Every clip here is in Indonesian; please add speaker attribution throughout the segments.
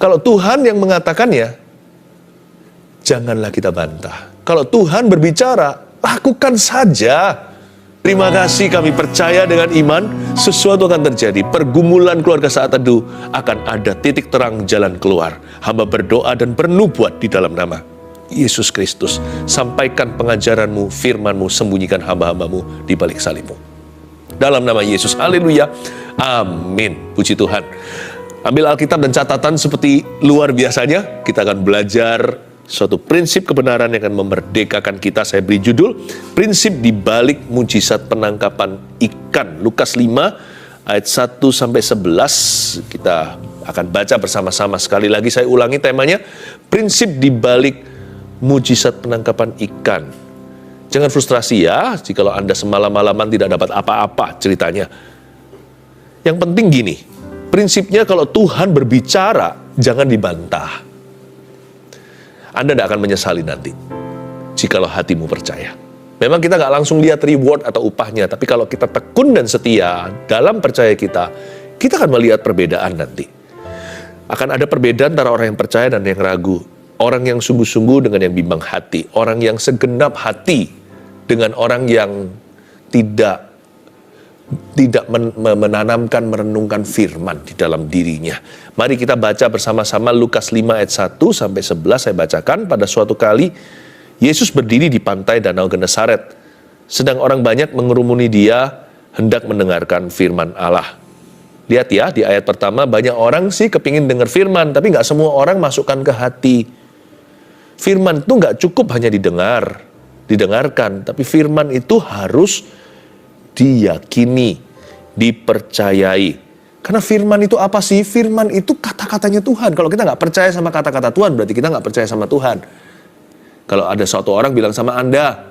Speaker 1: Kalau Tuhan yang mengatakannya, janganlah kita bantah. Kalau Tuhan berbicara, lakukan saja. Terima kasih, kami percaya dengan iman, sesuatu akan terjadi. Pergumulan keluarga saat teduh akan ada titik terang jalan keluar. Hamba berdoa dan bernubuat di dalam nama Yesus Kristus. Sampaikan pengajaranmu, firmanmu, sembunyikan hamba-hambamu di balik salibmu. Dalam nama Yesus, haleluya, amin. Puji Tuhan. Ambil Alkitab dan catatan seperti luar biasanya. Kita akan belajar suatu prinsip kebenaran yang akan memerdekakan kita. Saya beri judul, prinsip di balik mujizat penangkapan ikan. Lukas 5 ayat 1-11. Kita akan baca bersama-sama. Sekali lagi saya ulangi temanya, prinsip di balik mujizat penangkapan ikan. Jangan frustrasi ya, jikalau Anda semalam-malaman tidak dapat apa-apa ceritanya. Yang penting gini, prinsipnya kalau Tuhan berbicara, jangan dibantah. Anda tidak akan menyesali nanti, jikalau hatimu percaya. Memang kita nggak langsung lihat reward atau upahnya, tapi kalau kita tekun dan setia dalam percaya kita akan melihat perbedaan nanti. Akan ada perbedaan antara orang yang percaya dan yang ragu. Orang yang sungguh-sungguh dengan yang bimbang hati. Orang yang segenap hati dengan orang yang tidak menanamkan, merenungkan firman di dalam dirinya. Mari kita baca bersama-sama Lukas 5 ayat 1-11. Saya bacakan. Pada suatu kali Yesus berdiri di pantai Danau Genesaret. Sedang orang banyak mengerumuni dia hendak mendengarkan firman Allah. Lihat ya, di ayat pertama banyak orang sih kepingin dengar firman, tapi nggak semua orang masukkan ke hati. Firman itu nggak cukup hanya didengarkan, tapi firman itu harus diyakini, dipercayai. Karena firman itu apa sih? Firman itu kata-katanya Tuhan. Kalau kita nggak percaya sama kata-kata Tuhan, berarti kita nggak percaya sama Tuhan. Kalau ada suatu orang bilang sama Anda,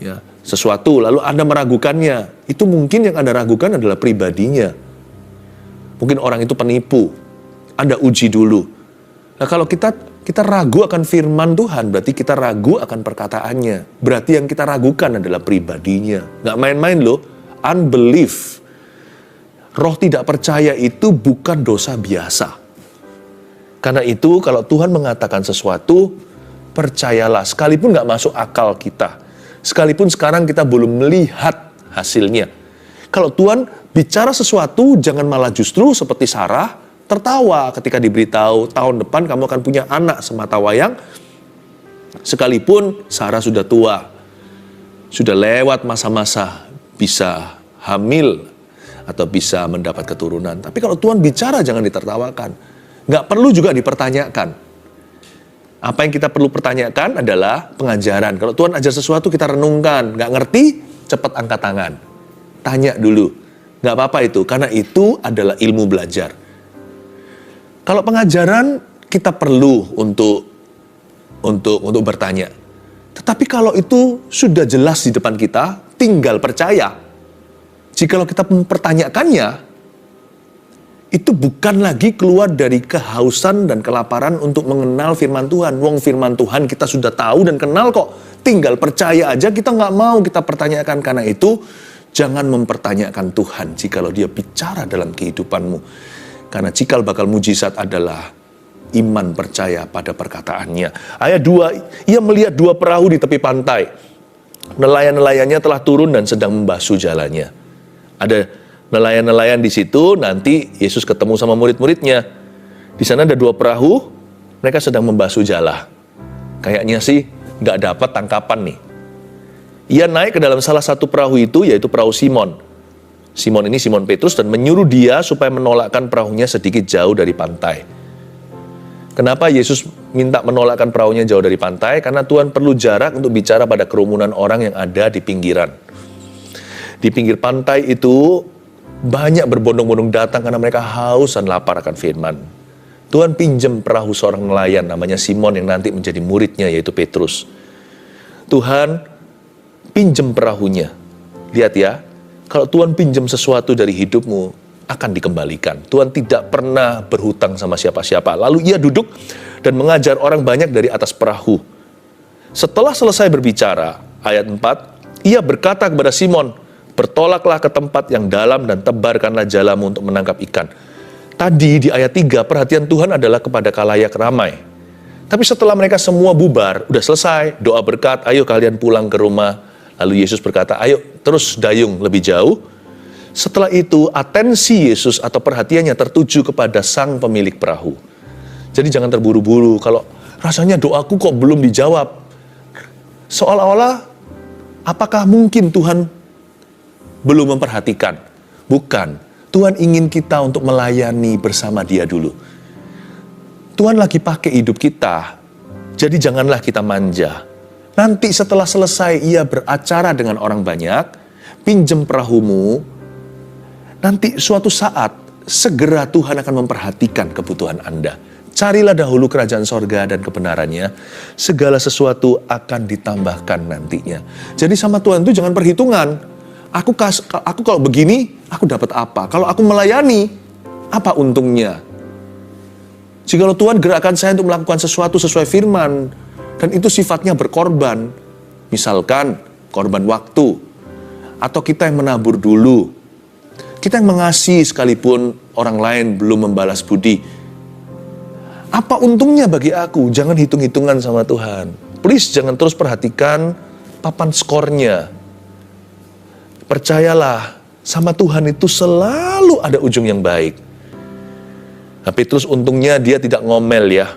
Speaker 1: ya, sesuatu, lalu Anda meragukannya, itu mungkin yang Anda ragukan adalah pribadinya. Mungkin orang itu penipu. Anda uji dulu. Nah, kalau kita ragu akan firman Tuhan, berarti kita ragu akan perkataannya. Berarti yang kita ragukan adalah pribadinya. Nggak main-main loh. Unbelief. Roh tidak percaya itu bukan dosa biasa. Karena itu kalau Tuhan mengatakan sesuatu, percayalah. Sekalipun nggak masuk akal kita. Sekalipun sekarang kita belum melihat hasilnya. Kalau Tuhan bicara sesuatu, jangan malah justru seperti Sarah, tertawa ketika diberitahu tahun depan kamu akan punya anak semata wayang. Sekalipun Sarah sudah tua, sudah lewat masa-masa bisa hamil atau bisa mendapat keturunan. Tapi kalau Tuhan bicara jangan ditertawakan. Nggak perlu juga dipertanyakan. Apa yang kita perlu pertanyakan adalah pengajaran. Kalau Tuhan ajar sesuatu kita renungkan. Nggak ngerti, cepat angkat tangan. Tanya dulu. Nggak apa-apa itu, karena itu adalah ilmu belajar. Kalau pengajaran kita perlu untuk bertanya. Tetapi kalau itu sudah jelas di depan kita, tinggal percaya. Jikalau kita mempertanyakannya, itu bukan lagi keluar dari kehausan dan kelaparan untuk mengenal firman Tuhan. Wong firman Tuhan kita sudah tahu dan kenal kok. Tinggal percaya aja, kita nggak mau kita pertanyakan. Karena itu, jangan mempertanyakan Tuhan jikalau dia bicara dalam kehidupanmu. Karena cikal bakal mujizat adalah iman percaya pada perkataannya. Ayat 2, ia melihat 2 perahu di tepi pantai. Nelayan-nelayannya telah turun dan sedang membasuh jalannya. Ada nelayan-nelayan di situ, nanti Yesus ketemu sama murid-muridnya. Di sana ada 2 perahu, mereka sedang membasuh jala. Kayaknya sih nggak dapat tangkapan nih. Ia naik ke dalam salah satu perahu itu, yaitu perahu Simon. Simon ini Simon Petrus, dan menyuruh dia supaya menolakkan perahunya sedikit jauh dari pantai. Kenapa Yesus minta menolakkan perahunya jauh dari pantai? Karena Tuhan perlu jarak untuk bicara pada kerumunan orang yang ada di pinggiran. Di pinggir pantai itu banyak berbondong-bondong datang karena mereka haus dan lapar akan firman. Tuhan pinjam perahu seorang nelayan namanya Simon yang nanti menjadi muridnya, yaitu Petrus. Tuhan pinjam perahunya. Lihat ya, kalau Tuhan pinjam sesuatu dari hidupmu, akan dikembalikan. Tuhan tidak pernah berhutang sama siapa-siapa. Lalu ia duduk dan mengajar orang banyak dari atas perahu. Setelah selesai berbicara, ayat 4, ia berkata kepada Simon, bertolaklah ke tempat yang dalam dan tebarkanlah jalamu untuk menangkap ikan. Tadi di ayat 3, perhatian Tuhan adalah kepada khalayak ramai. Tapi setelah mereka semua bubar, udah selesai, doa berkat, ayo kalian pulang ke rumah. Lalu Yesus berkata, ayo terus dayung lebih jauh. Setelah itu, atensi Yesus atau perhatiannya tertuju kepada sang pemilik perahu. Jadi jangan terburu-buru, kalau rasanya doaku kok belum dijawab. Seolah-olah, apakah mungkin Tuhan belum memperhatikan? Bukan, Tuhan ingin kita untuk melayani bersama Dia dulu. Tuhan lagi pakai hidup kita, jadi janganlah kita manja. Nanti setelah selesai ia beracara dengan orang banyak, pinjem perahumu, nanti suatu saat segera Tuhan akan memperhatikan kebutuhan Anda. Carilah dahulu kerajaan sorga dan kebenarannya, segala sesuatu akan ditambahkan nantinya. Jadi sama Tuhan itu jangan perhitungan. Aku kalau begini, aku dapat apa? Kalau aku melayani, apa untungnya? Jikalau Tuhan gerakkan saya untuk melakukan sesuatu sesuai firman, dan itu sifatnya berkorban, misalkan korban waktu, atau kita yang menabur dulu, kita yang mengasihi sekalipun orang lain belum membalas budi, apa untungnya bagi aku? Jangan hitung-hitungan sama Tuhan. Please jangan terus perhatikan papan skornya. Percayalah, sama Tuhan itu selalu ada ujung yang baik. Nah, Petrus untungnya dia tidak ngomel ya.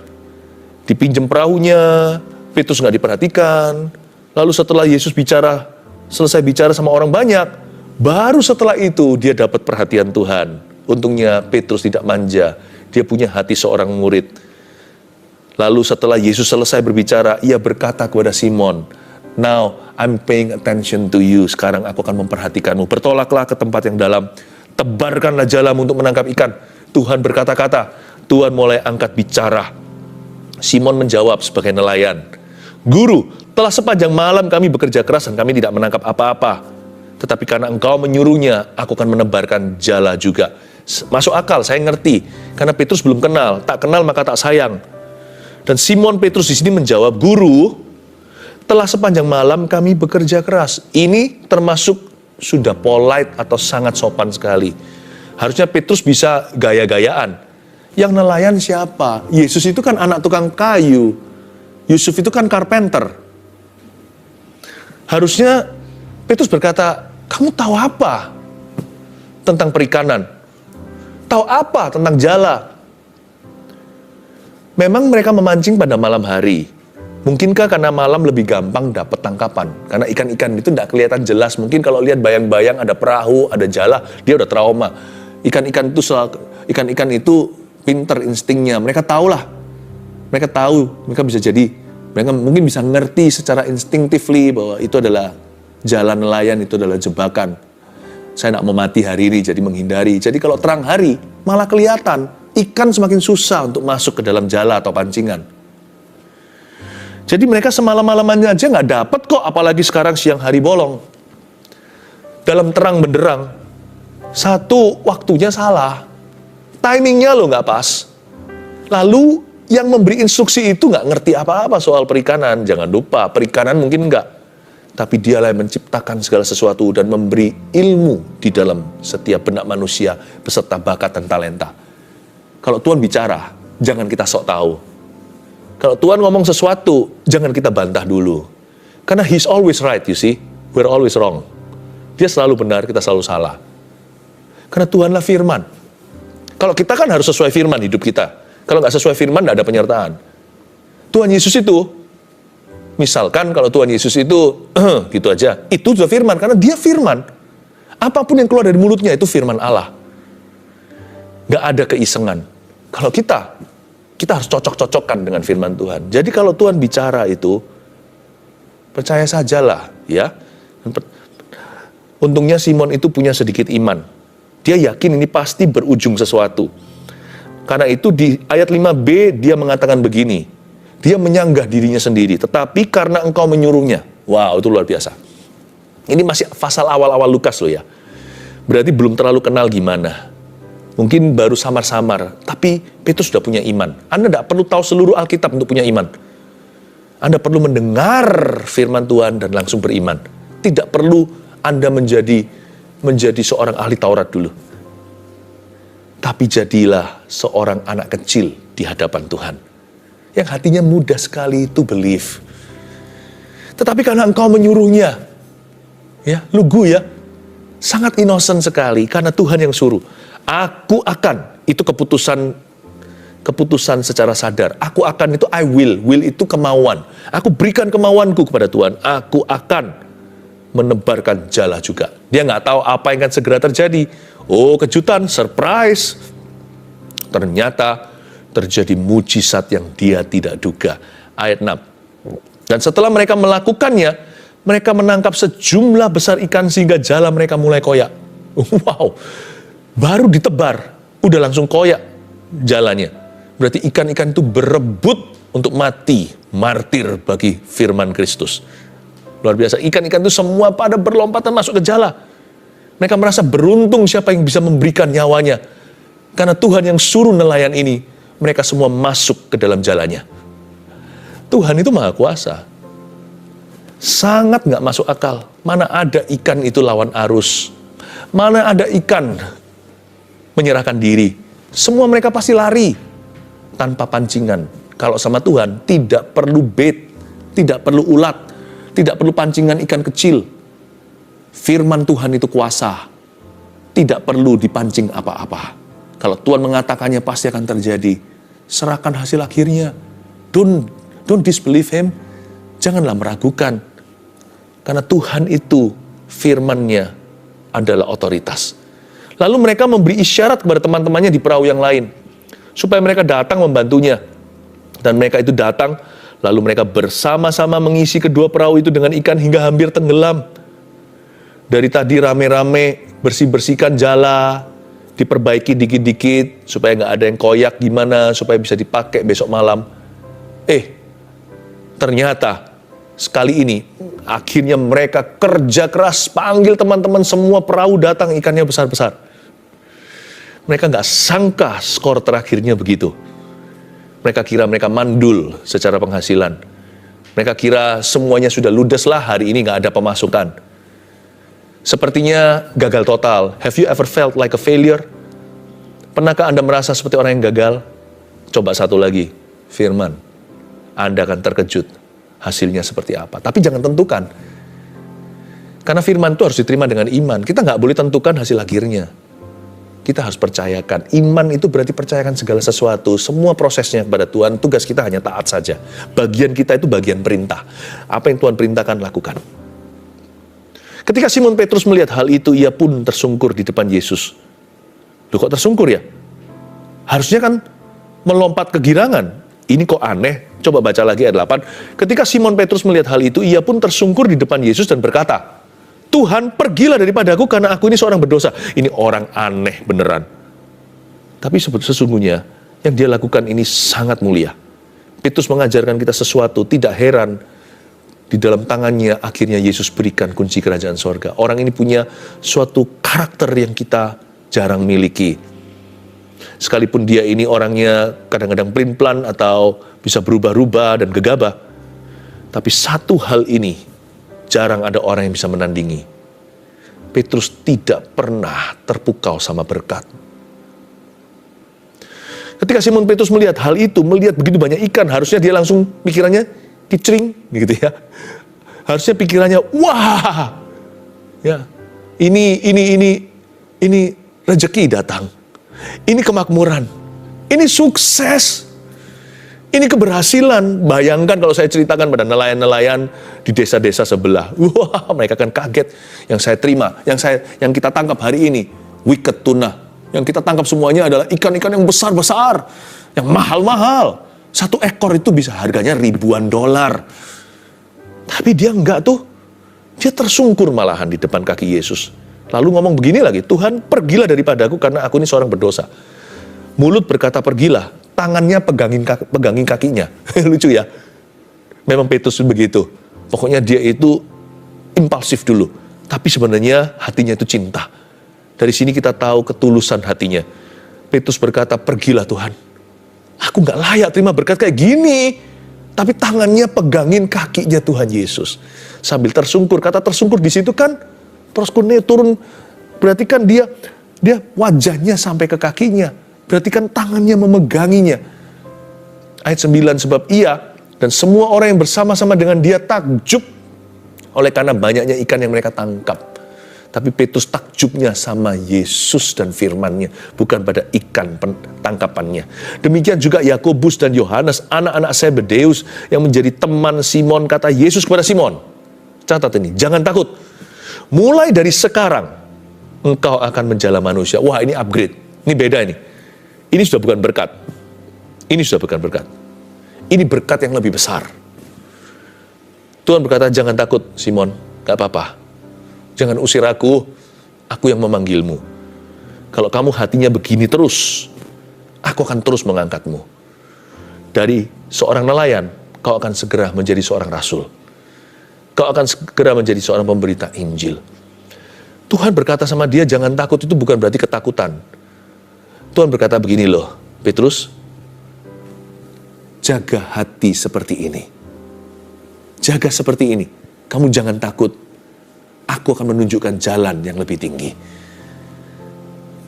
Speaker 1: Dipinjam perahunya, Petrus nggak diperhatikan. Lalu setelah Yesus selesai bicara sama orang banyak, baru setelah itu dia dapat perhatian Tuhan. Untungnya Petrus tidak manja, dia punya hati seorang murid. Lalu setelah Yesus selesai berbicara, ia berkata kepada Simon, "Now I'm paying attention to you." Sekarang aku akan memperhatikanmu. Bertolaklah ke tempat yang dalam, tebarkanlah jalamu untuk menangkap ikan. Tuhan berkata-kata, Tuhan mulai angkat bicara. Simon menjawab sebagai nelayan, "Guru, telah sepanjang malam kami bekerja keras dan kami tidak menangkap apa-apa. Tetapi karena engkau menyuruhnya, aku akan menebarkan jala juga." Masuk akal, saya ngerti. Karena Petrus belum kenal, tak kenal maka tak sayang. Dan Simon Petrus di sini menjawab, "Guru, telah sepanjang malam kami bekerja keras." Ini termasuk sudah polite atau sangat sopan sekali. Harusnya Petrus bisa gaya-gayaan. Yang nelayan siapa? Yesus itu kan anak tukang kayu. Yusuf itu kan carpenter. Harusnya Petrus berkata, "Kamu tahu apa tentang perikanan? Tahu apa tentang jala?" Memang mereka memancing pada malam hari. Mungkinkah karena malam lebih gampang dapat tangkapan? Karena ikan-ikan itu tidak kelihatan jelas. Mungkin kalau lihat bayang-bayang ada perahu, ada jala, dia udah trauma. Ikan-ikan itu pinter instingnya. Mereka tahulah. Mereka tahu, mereka mungkin bisa ngerti secara instinctively bahwa itu adalah jalan nelayan, itu adalah jebakan. Saya tidak mau mati hari ini, jadi menghindari. Jadi kalau terang hari, malah kelihatan. Ikan semakin susah untuk masuk ke dalam jala atau pancingan. Jadi mereka semalam-malamannya aja nggak dapat kok, apalagi sekarang siang hari bolong. Dalam terang benderang, satu, waktunya salah. Timingnya loh nggak pas. Lalu yang memberi instruksi itu nggak ngerti apa-apa soal perikanan. Jangan lupa, perikanan mungkin nggak. Tapi dialah yang menciptakan segala sesuatu dan memberi ilmu di dalam setiap benak manusia beserta bakat dan talenta. Kalau Tuhan bicara, jangan kita sok tahu. Kalau Tuhan ngomong sesuatu, jangan kita bantah dulu. Karena He's always right, you see. We're always wrong. Dia selalu benar, kita selalu salah. Karena Tuhanlah firman. Kalau kita kan harus sesuai firman hidup kita. Kalau nggak sesuai firman, nggak ada penyertaan. Tuhan Yesus itu, misalkan kalau Tuhan Yesus itu, gitu aja, itu sudah firman. Karena dia firman. Apapun yang keluar dari mulutnya itu firman Allah. Nggak ada keisengan. Kalau kita harus cocok-cocokkan dengan firman Tuhan. Jadi kalau Tuhan bicara itu, percaya sajalah, ya. Untungnya Simon itu punya sedikit iman. Dia yakin ini pasti berujung sesuatu. Karena itu di ayat 5b dia mengatakan begini. Dia menyanggah dirinya sendiri. Tetapi karena engkau menyuruhnya. Wow, itu luar biasa. Ini masih pasal awal-awal Lukas loh ya. Berarti belum terlalu kenal gimana. Mungkin baru samar-samar. Tapi Petrus sudah punya iman. Anda tidak perlu tahu seluruh Alkitab untuk punya iman. Anda perlu mendengar firman Tuhan dan langsung beriman. Tidak perlu Anda menjadi seorang ahli Taurat dulu. Tapi jadilah seorang anak kecil di hadapan Tuhan, yang hatinya mudah sekali to believe. Tetapi karena engkau menyuruhnya, ya, lugu ya, sangat innocent sekali karena Tuhan yang suruh. Aku akan, itu keputusan secara sadar. Aku akan itu I will itu kemauan. Aku berikan kemauanku kepada Tuhan. Aku akan menebarkan jala juga. Dia nggak tahu apa yang akan segera terjadi. Oh, kejutan, surprise. Ternyata terjadi mujizat yang dia tidak duga. Ayat 6. Dan setelah mereka melakukannya, mereka menangkap sejumlah besar ikan sehingga jala mereka mulai koyak. Wow, baru ditebar, udah langsung koyak jalannya. Berarti ikan-ikan itu berebut untuk mati, martir bagi firman Kristus. Luar biasa, ikan-ikan itu semua pada berlompatan masuk ke jala. Mereka merasa beruntung siapa yang bisa memberikan nyawanya. Karena Tuhan yang suruh nelayan ini, mereka semua masuk ke dalam jalannya. Tuhan itu maha kuasa. Sangat gak masuk akal. Mana ada ikan itu lawan arus. Mana ada ikan menyerahkan diri. Semua mereka pasti lari tanpa pancingan. Kalau sama Tuhan tidak perlu bait, tidak perlu ulat, tidak perlu pancingan ikan kecil. Firman Tuhan itu kuasa. Tidak perlu dipancing apa-apa. Kalau Tuhan mengatakannya pasti akan terjadi. Serahkan hasil akhirnya. Don't disbelieve him. Janganlah meragukan. Karena Tuhan itu firman-Nya adalah otoritas. Lalu mereka memberi isyarat kepada teman-temannya di perahu yang lain. Supaya mereka datang membantunya. Dan mereka itu datang. Lalu mereka bersama-sama mengisi kedua perahu itu dengan ikan hingga hampir tenggelam. Dari tadi rame-rame bersih-bersihkan jala, diperbaiki dikit-dikit supaya nggak ada yang koyak gimana, supaya bisa dipakai besok malam. Ternyata sekali ini akhirnya mereka kerja keras, panggil teman-teman semua perahu datang, ikannya besar-besar. Mereka nggak sangka skor terakhirnya begitu. Mereka kira mereka mandul secara penghasilan. Mereka kira semuanya sudah ludes lah, hari ini nggak ada pemasukan. Sepertinya gagal total. Have you ever felt like a failure? Pernahkah Anda merasa seperti orang yang gagal? Coba satu lagi, firman. Anda akan terkejut hasilnya seperti apa. Tapi jangan tentukan. Karena firman itu harus diterima dengan iman. Kita nggak boleh tentukan hasil akhirnya. Kita harus percayakan. Iman itu berarti percayakan segala sesuatu. Semua prosesnya kepada Tuhan. Tugas kita hanya taat saja. Bagian kita itu bagian perintah. Apa yang Tuhan perintahkan, lakukan. Ketika Simon Petrus melihat hal itu, ia pun tersungkur di depan Yesus. Loh, kok tersungkur ya? Harusnya kan melompat kegirangan. Ini kok aneh? Coba baca lagi ayat 8. Ketika Simon Petrus melihat hal itu, ia pun tersungkur di depan Yesus dan berkata, Tuhan, pergilah daripadaku karena aku ini seorang berdosa. Ini orang aneh beneran. Tapi sesungguhnya yang dia lakukan ini sangat mulia. Petrus mengajarkan kita sesuatu, tidak heran. Di dalam tangannya akhirnya Yesus berikan kunci kerajaan sorga. Orang ini punya suatu karakter yang kita jarang miliki. Sekalipun dia ini orangnya kadang-kadang pelin-pelan atau bisa berubah-ubah dan gegabah. Tapi satu hal ini jarang ada orang yang bisa menandingi. Petrus tidak pernah terpukau sama berkat. Ketika Simon Petrus melihat hal itu, melihat begitu banyak ikan, harusnya dia langsung pikirannya kicring gitu ya. Harusnya pikirannya wah. Ya. Ini rezeki datang. Ini kemakmuran. Ini sukses. Ini keberhasilan. Bayangkan kalau saya ceritakan pada nelayan-nelayan di desa-desa sebelah. Wah, mereka akan kaget. Yang saya terima, yang kita tangkap hari ini, wicked tuna. Yang kita tangkap semuanya adalah ikan-ikan yang besar-besar, yang mahal-mahal. Satu ekor itu bisa harganya ribuan dolar. Tapi dia enggak tuh. Dia tersungkur malahan di depan kaki Yesus. Lalu ngomong begini lagi, Tuhan, pergilah daripadaku karena aku ini seorang berdosa. Mulut berkata pergilah, tangannya pegangin kakinya. Lucu ya. Memang Petrus begitu. Pokoknya dia itu impulsif dulu. Tapi sebenarnya hatinya itu cinta. Dari sini kita tahu ketulusan hatinya. Petrus berkata, pergilah Tuhan. Aku gak layak terima berkat kayak gini. Tapi tangannya pegangin kakinya Tuhan Yesus. Sambil tersungkur. Kata tersungkur di situ kan, proskune turun. Berarti kan dia Dia wajahnya sampai ke kakinya. Berarti kan tangannya memeganginya. Ayat 9, sebab ia dan semua orang yang bersama-sama dengan dia takjub oleh karena banyaknya ikan yang mereka tangkap. Tapi Petrus takjubnya sama Yesus dan firman-Nya, bukan pada ikan tangkapannya. Demikian juga Yakobus dan Yohanes, anak-anak Zebedeus yang menjadi teman Simon. Kata Yesus kepada Simon, catat ini, jangan takut. Mulai dari sekarang, engkau akan menjala manusia. Wah, ini upgrade. Ini beda ini. Ini sudah bukan berkat. Ini sudah bukan berkat. Ini berkat yang lebih besar. Tuhan berkata, jangan takut Simon, gak apa-apa. Jangan usir aku yang memanggilmu. Kalau kamu hatinya begini terus, aku akan terus mengangkatmu. Dari seorang nelayan, kau akan segera menjadi seorang rasul. Kau akan segera menjadi seorang pemberita Injil. Tuhan berkata sama dia, jangan takut, itu bukan berarti ketakutan. Tuhan berkata begini loh, Petrus, jaga hati seperti ini. Jaga seperti ini. Kamu jangan takut. Aku akan menunjukkan jalan yang lebih tinggi.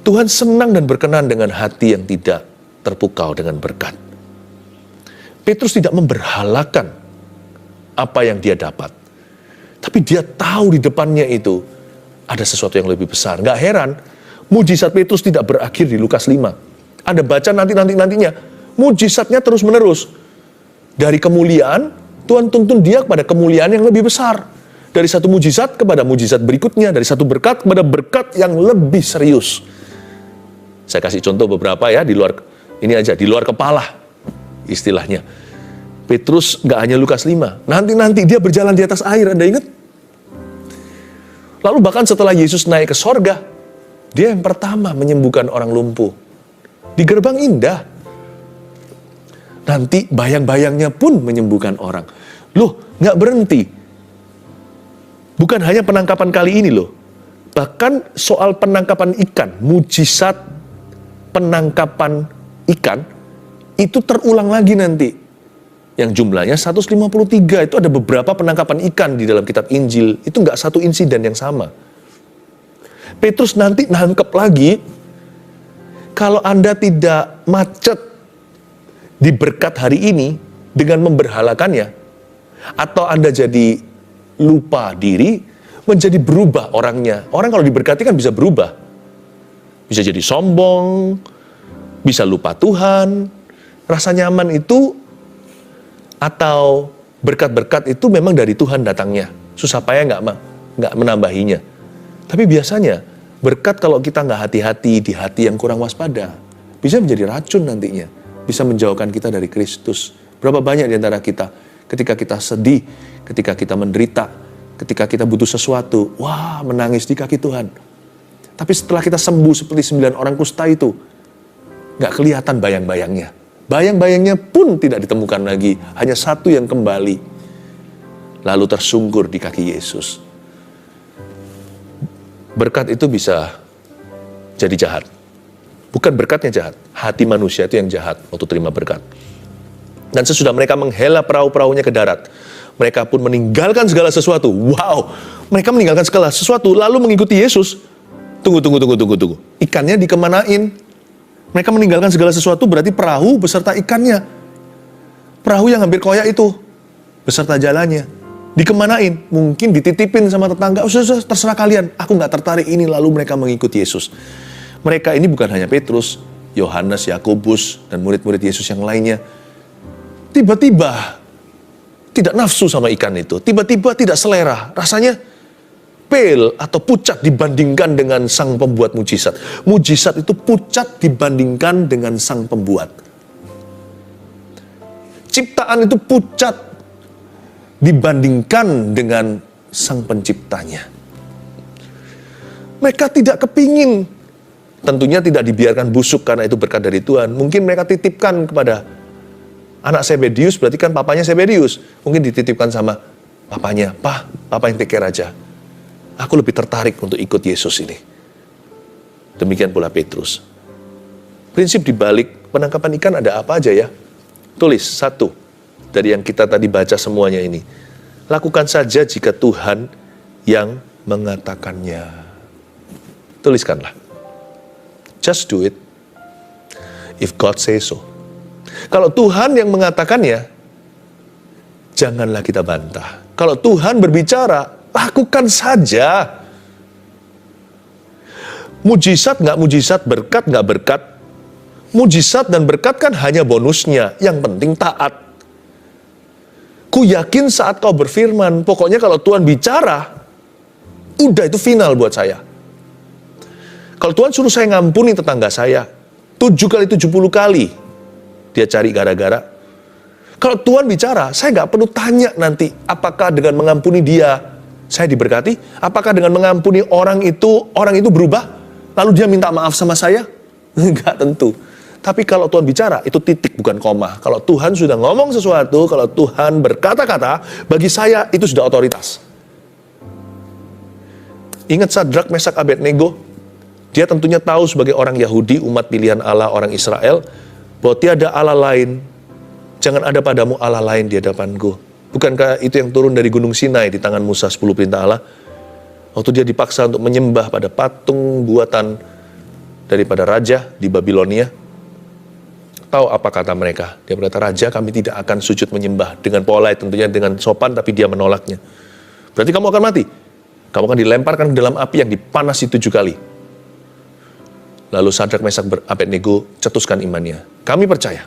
Speaker 1: Tuhan senang dan berkenan dengan hati yang tidak terpukau dengan berkat. Petrus tidak memberhalakan apa yang dia dapat. Tapi dia tahu di depannya itu ada sesuatu yang lebih besar. Nggak heran, mujizat Petrus tidak berakhir di Lukas 5. Anda baca nantinya, mujizatnya terus menerus. Dari kemuliaan, Tuhan tuntun dia kepada kemuliaan yang lebih besar. Dari satu mujizat kepada mujizat berikutnya, dari satu berkat kepada berkat yang lebih serius. Saya kasih contoh beberapa ya, di luar kepala istilahnya. Petrus nggak hanya Lukas 5, nanti dia berjalan di atas air, Anda ingat? Lalu bahkan setelah Yesus naik ke sorga, dia yang pertama menyembuhkan orang lumpuh. Di gerbang indah. Nanti bayang-bayangnya pun menyembuhkan orang. Loh, nggak berhenti. Bukan hanya penangkapan kali ini loh. Bahkan soal penangkapan ikan, mujizat penangkapan ikan, itu terulang lagi nanti. Yang jumlahnya 153, itu ada beberapa penangkapan ikan di dalam kitab Injil. Itu nggak satu insiden yang sama. Petrus nanti nangkep lagi, kalau Anda tidak macet di berkat hari ini dengan memberhalakannya, atau Anda jadi lupa diri, menjadi berubah orangnya. Orang kalau diberkati kan bisa berubah. Bisa jadi sombong, bisa lupa Tuhan. Rasa nyaman itu, atau berkat-berkat itu memang dari Tuhan datangnya. Susah payah nggak menambahinya. Tapi biasanya, berkat kalau kita nggak hati-hati di hati yang kurang waspada, bisa menjadi racun nantinya. Bisa menjauhkan kita dari Kristus. Berapa banyak di antara kita, ketika kita sedih, ketika kita menderita, ketika kita butuh sesuatu, wah, menangis di kaki Tuhan. Tapi setelah kita sembuh seperti 9 orang kusta itu, nggak kelihatan bayang-bayangnya. Bayang-bayangnya pun tidak ditemukan lagi, hanya satu yang kembali, lalu tersungkur di kaki Yesus. Berkat itu bisa jadi jahat. Bukan berkatnya jahat, hati manusia itu yang jahat waktu terima berkat. Dan sesudah mereka menghela perahu-perahunya ke darat, mereka pun meninggalkan segala sesuatu. Wow, mereka meninggalkan segala sesuatu, lalu mengikuti Yesus. Tunggu. Ikannya dikemanain? Mereka meninggalkan segala sesuatu, berarti perahu beserta ikannya. Perahu yang hampir koyak itu, beserta jalannya. Dikemanain? Mungkin dititipin sama tetangga. Oh, terserah kalian, aku nggak tertarik ini. Lalu mereka mengikuti Yesus. Mereka ini bukan hanya Petrus, Yohanes, Yakobus, dan murid-murid Yesus yang lainnya. Tiba-tiba tidak nafsu sama ikan itu. Tiba-tiba tidak selera. Rasanya pale atau pucat dibandingkan dengan sang pembuat mujizat. Mujizat itu pucat dibandingkan dengan sang pembuat. Ciptaan itu pucat dibandingkan dengan sang penciptanya. Mereka tidak kepingin. Tentunya tidak dibiarkan busuk karena itu berkat dari Tuhan. Mungkin mereka titipkan kepada anak Zebedeus, berarti kan papanya Zebedeus. Mungkin dititipkan sama papanya, Papa yang take care aja. Aku lebih tertarik untuk ikut Yesus ini. Demikian pula Petrus. Prinsip di balik penangkapan ikan ada apa aja ya? Tulis, satu, dari yang kita tadi baca semuanya ini. Lakukan saja jika Tuhan yang mengatakannya. Tuliskanlah. Just do it. If God says so. Kalau Tuhan yang mengatakannya, janganlah kita bantah. Kalau Tuhan berbicara, lakukan saja. Mujizat nggak mujizat, berkat nggak berkat. Mujizat dan berkat kan hanya bonusnya. Yang penting taat. Ku yakin saat kau berfirman, pokoknya kalau Tuhan bicara, udah itu final buat saya. Kalau Tuhan suruh saya ngampuni tetangga saya, 7 kali 70 kali, dia cari gara-gara. Kalau Tuhan bicara, saya nggak perlu tanya nanti, apakah dengan mengampuni dia, saya diberkati? Apakah dengan mengampuni orang itu berubah? Lalu dia minta maaf sama saya? Nggak tentu. Tapi kalau Tuhan bicara, itu titik bukan koma. Kalau Tuhan sudah ngomong sesuatu, kalau Tuhan berkata-kata, bagi saya itu sudah otoritas. Ingat Sadrak, Mesak, Abednego? Dia tentunya tahu sebagai orang Yahudi, umat pilihan Allah, orang Israel, bahwa tiada Allah lain, jangan ada padamu Allah lain di hadapanku. Bukankah itu yang turun dari Gunung Sinai di tangan Musa 10 perintah Allah? Waktu dia dipaksa untuk menyembah pada patung buatan daripada raja di Babilonia. Tahu apa kata mereka? Dia berkata, Raja, kami tidak akan sujud menyembah. Dengan polite, tentunya dengan sopan, tapi dia menolaknya. Berarti kamu akan mati. Kamu akan dilemparkan ke dalam api yang dipanasi 7 kali. Lalu Sadrak, Mesak, Abednego cetuskan imannya. Kami percaya,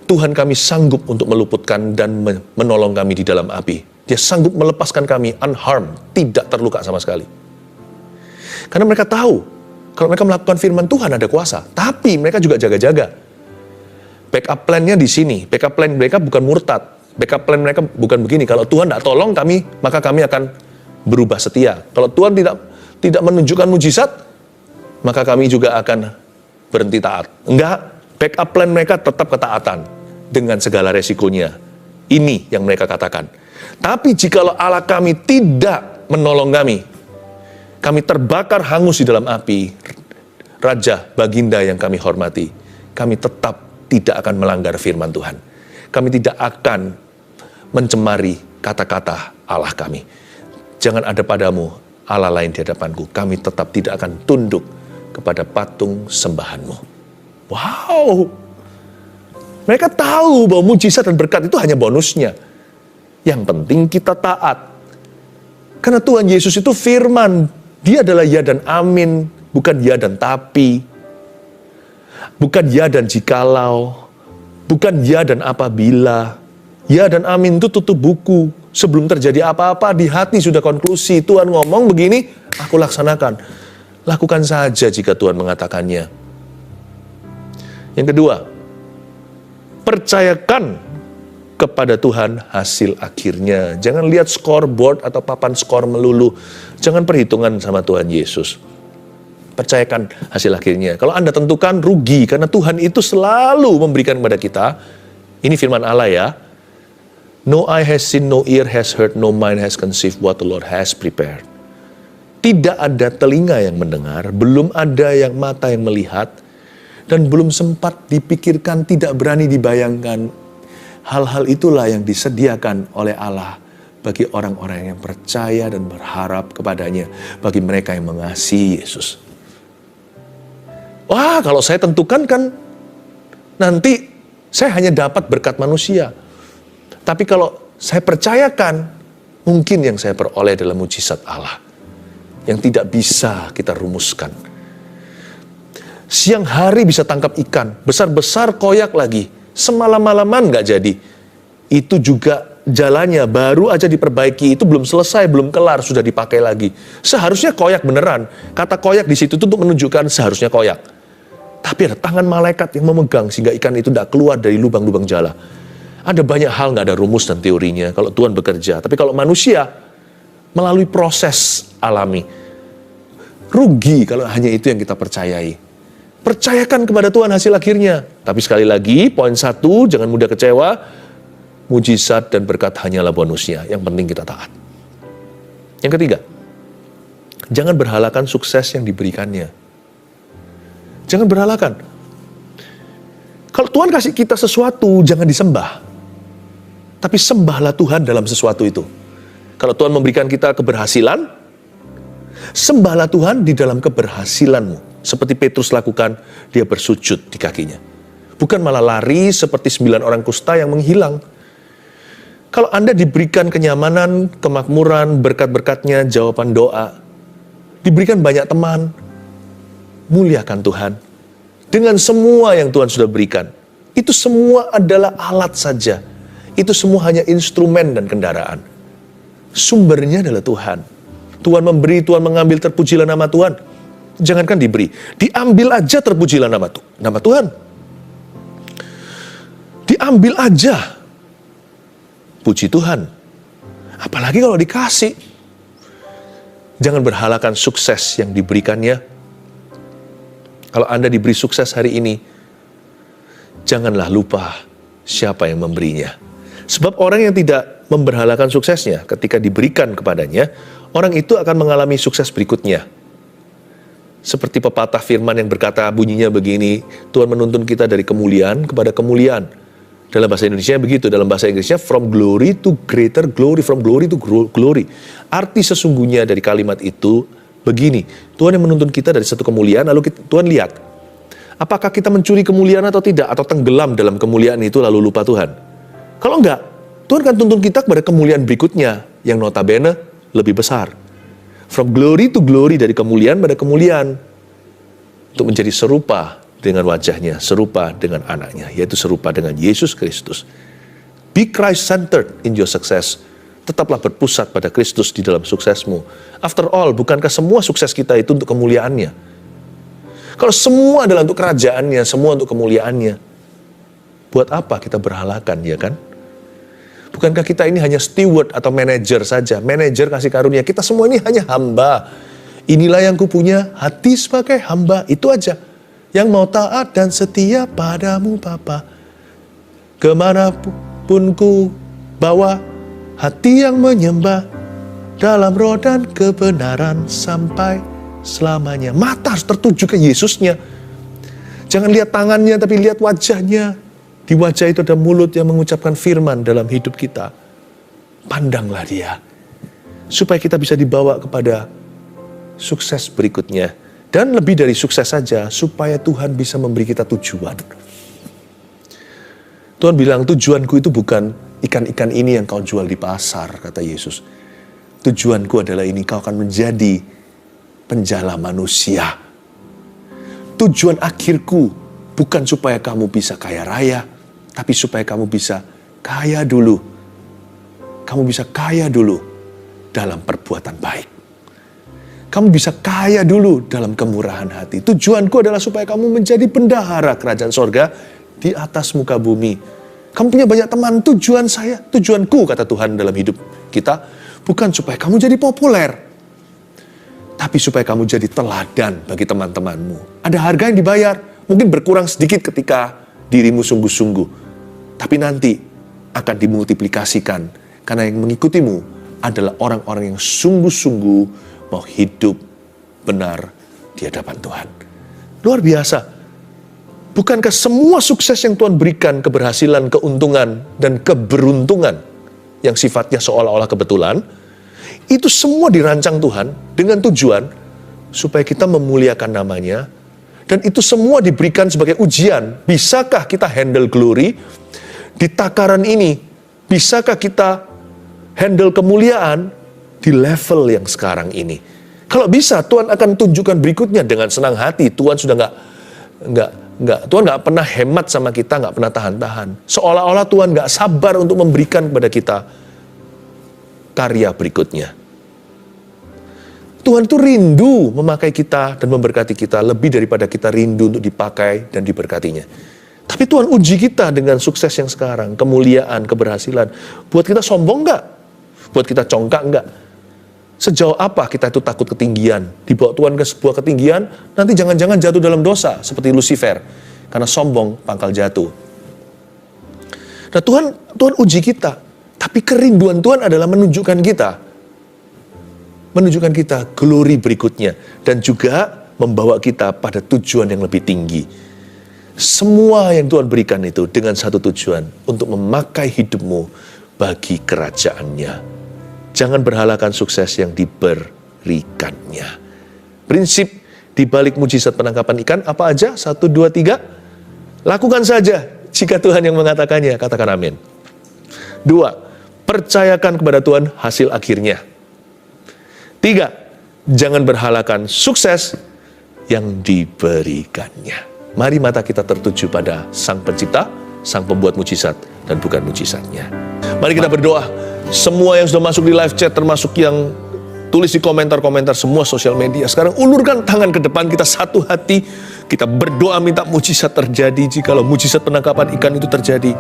Speaker 1: Tuhan kami sanggup untuk meluputkan dan menolong kami di dalam api. Dia sanggup melepaskan kami unharmed, tidak terluka sama sekali. Karena mereka tahu, kalau mereka melakukan firman Tuhan ada kuasa. Tapi mereka juga jaga-jaga. Backup plan-nya di sini. Backup plan mereka bukan murtad. Backup plan mereka bukan begini. Kalau Tuhan tidak tolong kami, maka kami akan berubah setia. Kalau Tuhan tidak menunjukkan mujizat, maka kami juga akan berhenti taat. Enggak, backup plan mereka tetap ketaatan dengan segala resikonya. Ini yang mereka katakan. Tapi jikalau Allah kami tidak menolong kami terbakar hangus di dalam api, Raja, Baginda yang kami hormati, kami tetap tidak akan melanggar firman Tuhan. Kami tidak akan mencemari kata-kata Allah kami. Jangan ada padamu Allah lain di hadapanku. Kami tetap tidak akan tunduk kepada patung sembahanmu. Wow! Mereka tahu bahwa mujizat dan berkat itu hanya bonusnya. Yang penting kita taat. Karena Tuhan Yesus itu firman. Dia adalah ya dan amin, bukan ya dan tapi. Bukan ya dan jikalau. Bukan ya dan apabila. Ya dan amin itu tutup buku. Sebelum terjadi apa-apa, di hati sudah konklusi. Tuhan ngomong begini, aku laksanakan. Lakukan saja jika Tuhan mengatakannya. Yang kedua, percayakan kepada Tuhan hasil akhirnya. Jangan lihat scoreboard atau papan skor melulu. Jangan perhitungan sama Tuhan Yesus. Percayakan hasil akhirnya. Kalau Anda tentukan, rugi. Karena Tuhan itu selalu memberikan kepada kita. Ini firman Allah ya. No eye has seen, no ear has heard, no mind has conceived what the Lord has prepared. Tidak ada telinga yang mendengar, belum ada yang mata yang melihat, dan belum sempat dipikirkan, tidak berani dibayangkan. Hal-hal itulah yang disediakan oleh Allah bagi orang-orang yang percaya dan berharap kepadanya, bagi mereka yang mengasihi Yesus. Wah, kalau saya tentukan kan nanti saya hanya dapat berkat manusia. Tapi kalau saya percayakan, mungkin yang saya peroleh adalah mujizat Allah yang tidak bisa kita rumuskan. Siang hari bisa tangkap ikan, besar-besar koyak lagi, semalam-malaman nggak jadi. Itu juga jalannya baru aja diperbaiki, itu belum selesai, belum kelar, sudah dipakai lagi. Seharusnya koyak beneran. Kata koyak di situ itu untuk menunjukkan seharusnya koyak. Tapi ada tangan malaikat yang memegang sehingga ikan itu tidak keluar dari lubang-lubang jala. Ada banyak hal nggak ada rumus dan teorinya kalau Tuhan bekerja. Tapi kalau manusia melalui proses alami, rugi kalau hanya itu yang kita percayai. Percayakan kepada Tuhan hasil akhirnya. Tapi sekali lagi, poin 1, jangan mudah kecewa. Mujizat dan berkat hanyalah bonusnya. Yang penting kita taat. Yang ketiga, jangan berhalakan sukses yang diberikannya. Jangan berhalakan. Kalau Tuhan kasih kita sesuatu, jangan disembah. Tapi sembahlah Tuhan dalam sesuatu itu. Kalau Tuhan memberikan kita keberhasilan, sembahlah Tuhan di dalam keberhasilanmu. Seperti Petrus lakukan, dia bersujud di kakinya. Bukan malah lari seperti 9 orang kusta yang menghilang. Kalau Anda diberikan kenyamanan, kemakmuran, berkat-berkatnya, jawaban doa, diberikan banyak teman, muliakan Tuhan. Dengan semua yang Tuhan sudah berikan, itu semua adalah alat saja. Itu semua hanya instrumen dan kendaraan. Sumbernya adalah Tuhan. Tuhan memberi, Tuhan mengambil, terpujilah nama Tuhan. Jangankan diberi, diambil aja terpujilah nama Tuhan. Diambil aja, puji Tuhan. Apalagi kalau dikasih. Jangan berhalakan sukses yang diberikannya. Kalau Anda diberi sukses hari ini, janganlah lupa siapa yang memberinya. Sebab orang yang tidak memberhalakan suksesnya ketika diberikan kepadanya, orang itu akan mengalami sukses berikutnya. Seperti pepatah firman yang berkata bunyinya begini, Tuhan menuntun kita dari kemuliaan kepada kemuliaan. Dalam bahasa Indonesia begitu, dalam bahasa Inggrisnya from glory to greater glory, from glory to glory. Arti sesungguhnya dari kalimat itu begini, Tuhan yang menuntun kita dari satu kemuliaan, lalu Tuhan lihat, apakah kita mencuri kemuliaan atau tidak, atau tenggelam dalam kemuliaan itu lalu lupa Tuhan. Kalau enggak, Tuhan akan tuntun kita kepada kemuliaan berikutnya, yang notabene lebih besar. From glory to glory, dari kemuliaan pada kemuliaan, untuk menjadi serupa dengan wajahnya, serupa dengan anaknya, yaitu serupa dengan Yesus Kristus. Be Christ-centered in your success. Tetaplah berpusat pada Kristus di dalam suksesmu. After all, bukankah semua sukses kita itu untuk kemuliaannya? Kalau semua adalah untuk kerajaannya, semua untuk kemuliaannya, buat apa kita berhalakan, ya kan? Bukankah kita ini hanya steward atau manajer saja? Manajer kasih karunia, kita semua ini hanya hamba. Inilah yang kupunya, hati sebagai hamba, itu aja. Yang mau taat dan setia padamu Bapa. Kemanapun ku bawa, hati yang menyembah dalam roh dan kebenaran sampai selamanya. Mata harus tertuju ke Yesusnya. Jangan lihat tangannya, tapi lihat wajahnya. Di wajah itu ada mulut yang mengucapkan firman dalam hidup kita. Pandanglah dia. Supaya kita bisa dibawa kepada sukses berikutnya. Dan lebih dari sukses saja, supaya Tuhan bisa memberi kita tujuan. Tuhan bilang, tujuanku itu bukan ikan-ikan ini yang kau jual di pasar, kata Yesus. Tujuanku adalah ini, kau akan menjadi penjala manusia. Tujuan akhirku bukan supaya kamu bisa kaya raya, tapi supaya kamu bisa kaya dulu. Kamu bisa kaya dulu dalam perbuatan baik. Kamu bisa kaya dulu dalam kemurahan hati. Tujuanku adalah supaya kamu menjadi bendahara kerajaan sorga di atas muka bumi. Kamu punya banyak teman, tujuanku, kata Tuhan dalam hidup kita, bukan supaya kamu jadi populer, tapi supaya kamu jadi teladan bagi teman-temanmu. Ada harga yang dibayar, mungkin berkurang sedikit ketika dirimu sungguh-sungguh, tapi nanti akan dimultiplikasikan, karena yang mengikutimu adalah orang-orang yang sungguh-sungguh mau hidup benar di hadapan Tuhan. Luar biasa. Bukankah semua sukses yang Tuhan berikan, keberhasilan, keuntungan, dan keberuntungan yang sifatnya seolah-olah kebetulan, itu semua dirancang Tuhan dengan tujuan supaya kita memuliakan namanya, dan itu semua diberikan sebagai ujian. Bisakah kita handle glory di takaran ini? Bisakah kita handle kemuliaan di level yang sekarang ini? Kalau bisa, Tuhan akan tunjukkan berikutnya dengan senang hati. Tuhan sudah Tuhan nggak pernah hemat sama kita, nggak pernah tahan-tahan. Seolah-olah Tuhan nggak sabar untuk memberikan kepada kita karya berikutnya. Tuhan itu rindu memakai kita dan memberkati kita lebih daripada kita rindu untuk dipakai dan diberkatinya. Tapi Tuhan uji kita dengan sukses yang sekarang, kemuliaan, keberhasilan. Buat kita sombong nggak? Buat kita congkak nggak? Sejauh apa kita itu takut ketinggian? Dibawa Tuhan ke sebuah ketinggian, nanti jangan-jangan jatuh dalam dosa, seperti Lucifer. Karena sombong, pangkal jatuh. Nah Tuhan uji kita. Tapi kerinduan Tuhan adalah menunjukkan kita glory berikutnya. Dan juga membawa kita pada tujuan yang lebih tinggi. Semua yang Tuhan berikan itu dengan satu tujuan, untuk memakai hidupmu bagi kerajaannya. Jangan berhalakan sukses yang diberikannya. Prinsip Di balik mujizat penangkapan ikan, apa aja? 1, 2, 3. Lakukan saja. Jika Tuhan yang mengatakannya, katakan amin. 2, percayakan kepada Tuhan hasil akhirnya. 3, jangan berhalakan sukses yang diberikannya. Mari mata kita tertuju pada Sang Pencipta, Sang Pembuat mujizat, dan bukan mujizatnya. Mari kita berdoa. Semua yang sudah masuk di live chat, termasuk yang tulis di komentar-komentar semua sosial media. Sekarang ulurkan tangan ke depan, kita satu hati. Kita berdoa minta mujizat terjadi. Jikalau mujizat penangkapan ikan itu terjadi,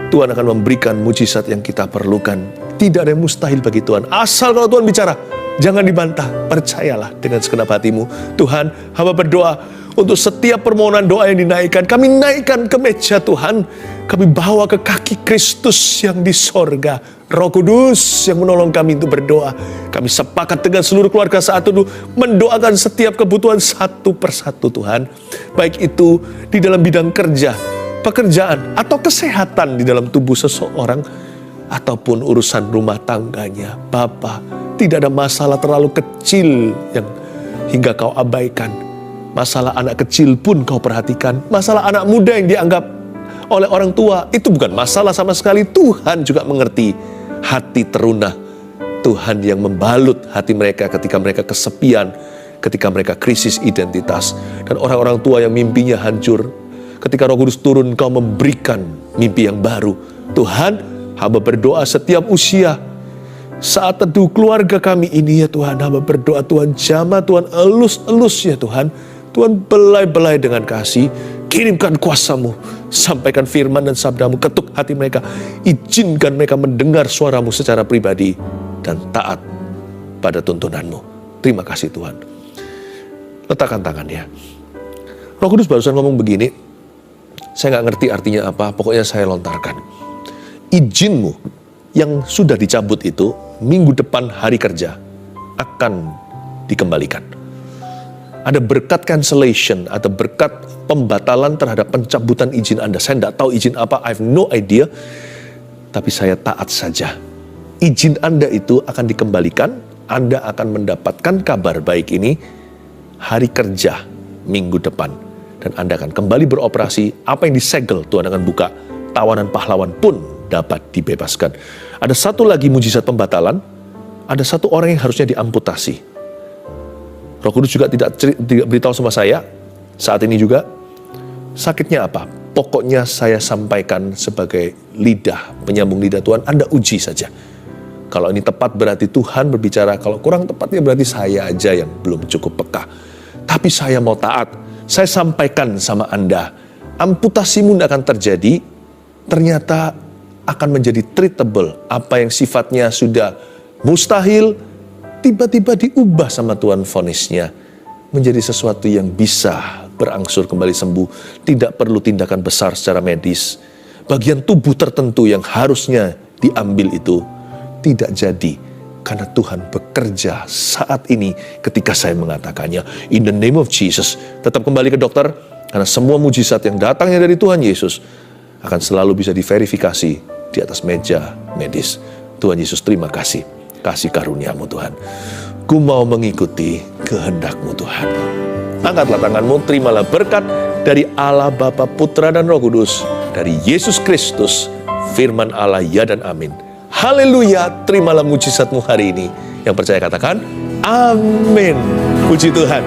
Speaker 1: Tuhan akan memberikan mujizat yang kita perlukan. Tidak ada yang mustahil bagi Tuhan. Asal kalau Tuhan bicara, jangan dibantah. Percayalah dengan segenap hatimu. Tuhan, hamba berdoa untuk setiap permohonan doa yang dinaikkan. Kami naikkan ke meja Tuhan. Kami bawa ke kaki Kristus yang di sorga. Roh Kudus yang menolong kami untuk berdoa. Kami sepakat dengan seluruh keluarga saat itu mendoakan setiap kebutuhan satu persatu Tuhan. Baik itu di dalam bidang kerja, pekerjaan, atau kesehatan di dalam tubuh seseorang, ataupun urusan rumah tangganya. Bapa, tidak ada masalah terlalu kecil yang hingga kau abaikan. Masalah anak kecil pun kau perhatikan. Masalah anak muda yang dianggap oleh orang tua, itu bukan masalah sama sekali. Tuhan juga mengerti hati terunah. Tuhan yang membalut hati mereka ketika mereka kesepian, ketika mereka krisis identitas. Dan orang-orang tua yang mimpinya hancur, ketika Roh Kudus turun, kau memberikan mimpi yang baru. Tuhan, hamba berdoa setiap usia, saat teduh keluarga kami ini ya Tuhan, hamba berdoa Tuhan jamah, Tuhan elus-elus ya Tuhan. Tuhan belai-belai dengan kasih, kirimkan kuasa-Mu, sampaikan firman dan sabda-Mu, ketuk hati mereka, izinkan mereka mendengar suara-Mu secara pribadi, dan taat pada tuntunan-Mu. Terima kasih Tuhan. Letakkan tangannya. Roh Kudus barusan ngomong begini, saya nggak ngerti artinya apa, pokoknya saya lontarkan. Izin-Mu yang sudah dicabut itu, minggu depan hari kerja, akan dikembalikan. Ada berkat cancellation, ada berkat pembatalan terhadap pencabutan izin Anda. Saya tidak tahu izin apa, I have no idea. Tapi saya taat saja. Izin Anda itu akan dikembalikan, Anda akan mendapatkan kabar baik ini hari kerja minggu depan. Dan Anda akan kembali beroperasi, apa yang disegel Tuhan akan buka, tawanan pahlawan pun dapat dibebaskan. Ada satu lagi mujizat pembatalan, ada satu orang yang harusnya diamputasi. Roh Kudus juga tidak beritahu sama saya, saat ini juga, sakitnya apa? Pokoknya saya sampaikan sebagai lidah, penyambung lidah Tuhan, Anda uji saja. Kalau ini tepat berarti Tuhan berbicara, kalau kurang tepatnya berarti saya aja yang belum cukup peka. Tapi saya mau taat, saya sampaikan sama Anda, amputasimu akan terjadi, ternyata akan menjadi treatable. Apa yang sifatnya sudah mustahil, tiba-tiba diubah sama Tuhan vonisnya menjadi sesuatu yang bisa berangsur kembali sembuh. Tidak perlu tindakan besar secara medis. Bagian tubuh tertentu yang harusnya diambil itu tidak jadi, karena Tuhan bekerja saat ini ketika saya mengatakannya. In the name of Jesus, tetap kembali ke dokter, karena semua mujizat yang datangnya dari Tuhan Yesus akan selalu bisa diverifikasi di atas meja medis. Tuhan Yesus, terima kasih. Kasih karunia-Mu Tuhan. Ku mau mengikuti kehendak-Mu Tuhan. Angkatlah tanganmu, terimalah berkat dari Allah Bapa, Putra, dan Roh Kudus. Dari Yesus Kristus, firman Allah, ya dan amin. Haleluya, terimalah mujizat-Mu hari ini. Yang percaya katakan, amin. Puji Tuhan.